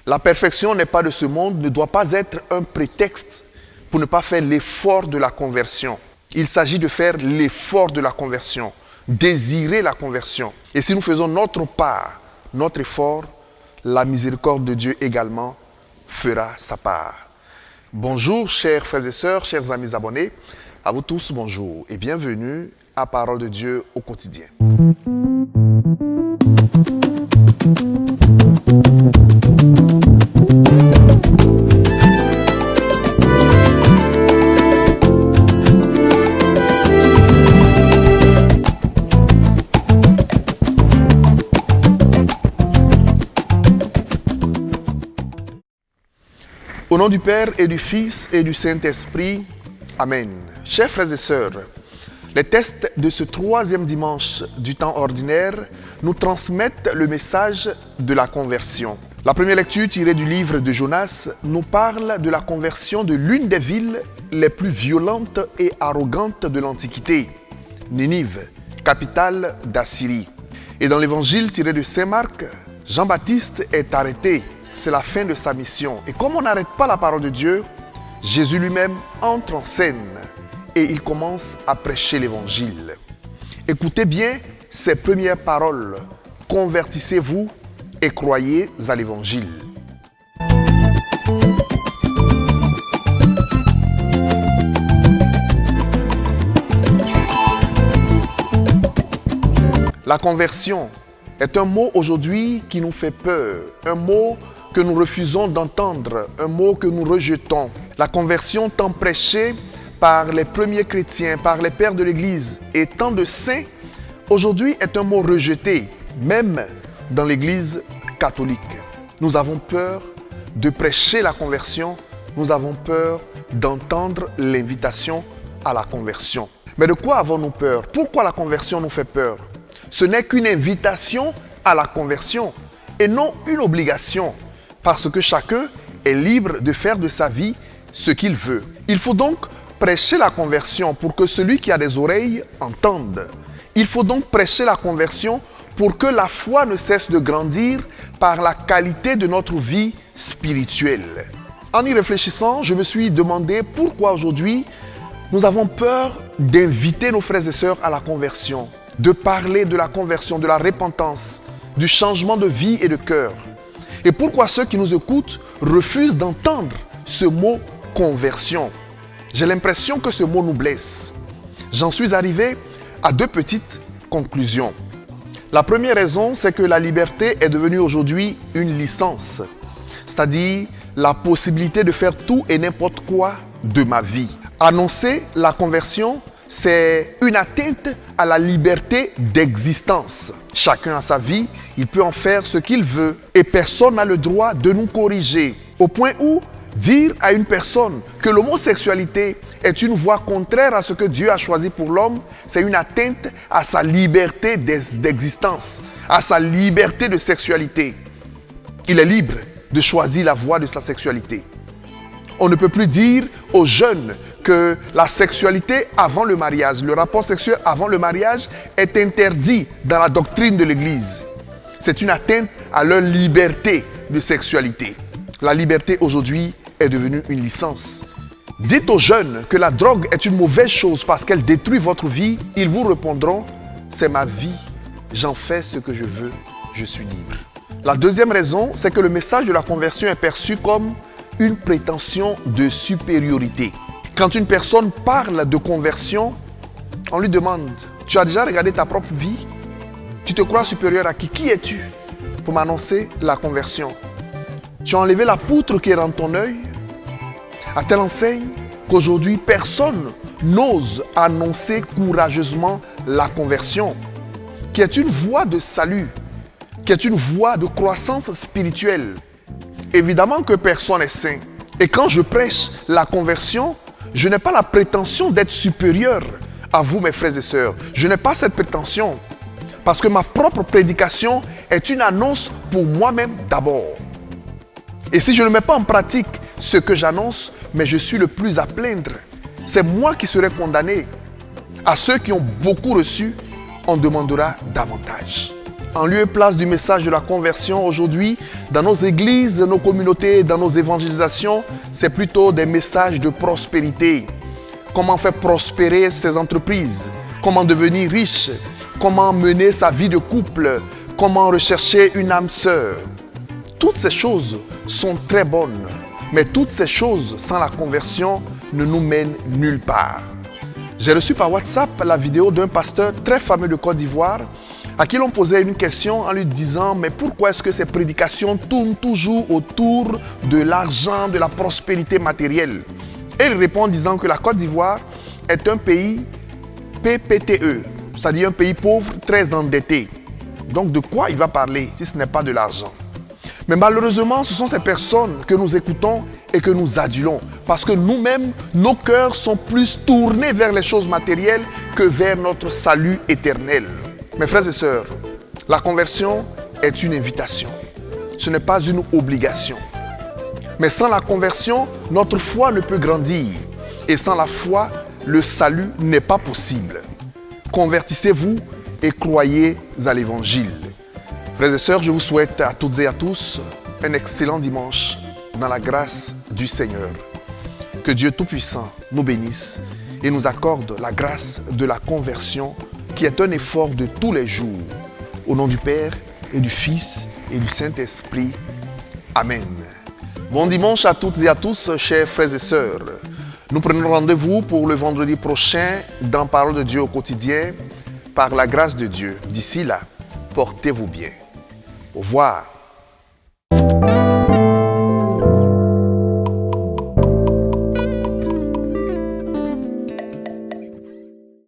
La perfection n'est pas de ce monde, ne doit pas être un prétexte pour ne pas faire l'effort de la conversion. Il s'agit de faire l'effort de la conversion, désirer la conversion. Et si nous faisons notre part, notre effort, la miséricorde de Dieu également fera sa part. Bonjour chers frères et sœurs, chers amis abonnés, à vous tous bonjour et bienvenue à Parole de Dieu au quotidien. Au nom du Père et du Fils et du Saint-Esprit, Amen. Chers frères et sœurs, les textes de ce troisième dimanche du temps ordinaire nous transmettent le message de la conversion. La première lecture tirée du livre de Jonas nous parle de la conversion de l'une des villes les plus violentes et arrogantes de l'Antiquité, Ninive, capitale d'Assyrie. Et dans l'évangile tiré de Saint Marc, Jean-Baptiste est arrêté. C'est la fin de sa mission. Et comme on n'arrête pas la parole de Dieu, Jésus lui-même entre en scène et il commence à prêcher l'évangile. Écoutez bien ces premières paroles. Convertissez-vous et croyez à l'évangile. La conversion est un mot aujourd'hui qui nous fait peur, un mot que nous refusons d'entendre, un mot que nous rejetons. La conversion tant prêchée par les premiers chrétiens, par les pères de l'Église et tant de saints, aujourd'hui est un mot rejeté, même dans l'Église catholique. Nous avons peur de prêcher la conversion, nous avons peur d'entendre l'invitation à la conversion. Mais de quoi avons-nous peur? Pourquoi la conversion nous fait peur? Ce n'est qu'une invitation à la conversion et non une obligation. Parce que chacun est libre de faire de sa vie ce qu'il veut. Il faut donc prêcher la conversion pour que celui qui a des oreilles entende. Il faut donc prêcher la conversion pour que la foi ne cesse de grandir par la qualité de notre vie spirituelle. En y réfléchissant, je me suis demandé pourquoi aujourd'hui nous avons peur d'inviter nos frères et sœurs à la conversion, de parler de la conversion, de la repentance, du changement de vie et de cœur. Et pourquoi ceux qui nous écoutent refusent d'entendre ce mot conversion? J'ai l'impression que ce mot nous blesse. J'en suis arrivé à deux petites conclusions. La première raison, c'est que la liberté est devenue aujourd'hui une licence, c'est-à-dire la possibilité de faire tout et n'importe quoi de ma vie. Annoncer la conversion, c'est une atteinte à la liberté d'existence. Chacun a sa vie, il peut en faire ce qu'il veut et personne n'a le droit de nous corriger. Au point où dire à une personne que l'homosexualité est une voie contraire à ce que Dieu a choisi pour l'homme, c'est une atteinte à sa liberté d'existence, à sa liberté de sexualité. Il est libre de choisir la voie de sa sexualité. On ne peut plus dire aux jeunes que la sexualité avant le mariage, le rapport sexuel avant le mariage est interdit dans la doctrine de l'Église. C'est une atteinte à leur liberté de sexualité. La liberté aujourd'hui est devenue une licence. Dites aux jeunes que la drogue est une mauvaise chose parce qu'elle détruit votre vie, ils vous répondront « c'est ma vie, j'en fais ce que je veux, je suis libre ». La deuxième raison, c'est que le message de la conversion est perçu comme une prétention de supériorité. Quand une personne parle de conversion, on lui demande « Tu as déjà regardé ta propre vie? Tu te crois supérieur à qui? Qui es-tu pour m'annoncer la conversion? Tu as enlevé la poutre qui est dans ton œil? » À telle enseigne qu'aujourd'hui, personne n'ose annoncer courageusement la conversion, qui est une voie de salut, qui est une voie de croissance spirituelle. Évidemment que personne n'est saint. Et quand je prêche la conversion, je n'ai pas la prétention d'être supérieur à vous, mes frères et sœurs. Je n'ai pas cette prétention. Parce que ma propre prédication est une annonce pour moi-même d'abord. Et si je ne mets pas en pratique ce que j'annonce, mais je suis le plus à plaindre. C'est moi qui serai condamné. À ceux qui ont beaucoup reçu, on demandera davantage. En lieu et place du message de la conversion aujourd'hui, dans nos églises, nos communautés, dans nos évangélisations, c'est plutôt des messages de prospérité. Comment faire prospérer ses entreprises, comment devenir riche, comment mener sa vie de couple, comment rechercher une âme sœur. Toutes ces choses sont très bonnes, mais toutes ces choses sans la conversion ne nous mènent nulle part. J'ai reçu par WhatsApp la vidéo d'un pasteur très fameux de Côte d'Ivoire à qui l'on posait une question en lui disant « Mais pourquoi est-ce que ces prédications tournent toujours autour de l'argent, de la prospérité matérielle ?» Et il répond en disant que la Côte d'Ivoire est un pays PPTE, c'est-à-dire un pays pauvre, très endetté. Donc de quoi il va parler si ce n'est pas de l'argent? Mais malheureusement, ce sont ces personnes que nous écoutons et que nous adulons. Parce que nous-mêmes, nos cœurs sont plus tournés vers les choses matérielles que vers notre salut éternel. Mes frères et sœurs, la conversion est une invitation. Ce n'est pas une obligation. Mais sans la conversion, notre foi ne peut grandir. Et sans la foi, le salut n'est pas possible. Convertissez-vous et croyez à l'évangile. Frères et sœurs, je vous souhaite à toutes et à tous un excellent dimanche dans la grâce du Seigneur. Que Dieu Tout-Puissant nous bénisse et nous accorde la grâce de la conversion qui est un effort de tous les jours. Au nom du Père et du Fils et du Saint-Esprit. Amen. Bon dimanche à toutes et à tous, chers frères et sœurs. Nous prenons rendez-vous pour le vendredi prochain dans Parole de Dieu au quotidien, par la grâce de Dieu. D'ici là, portez-vous bien. Au revoir.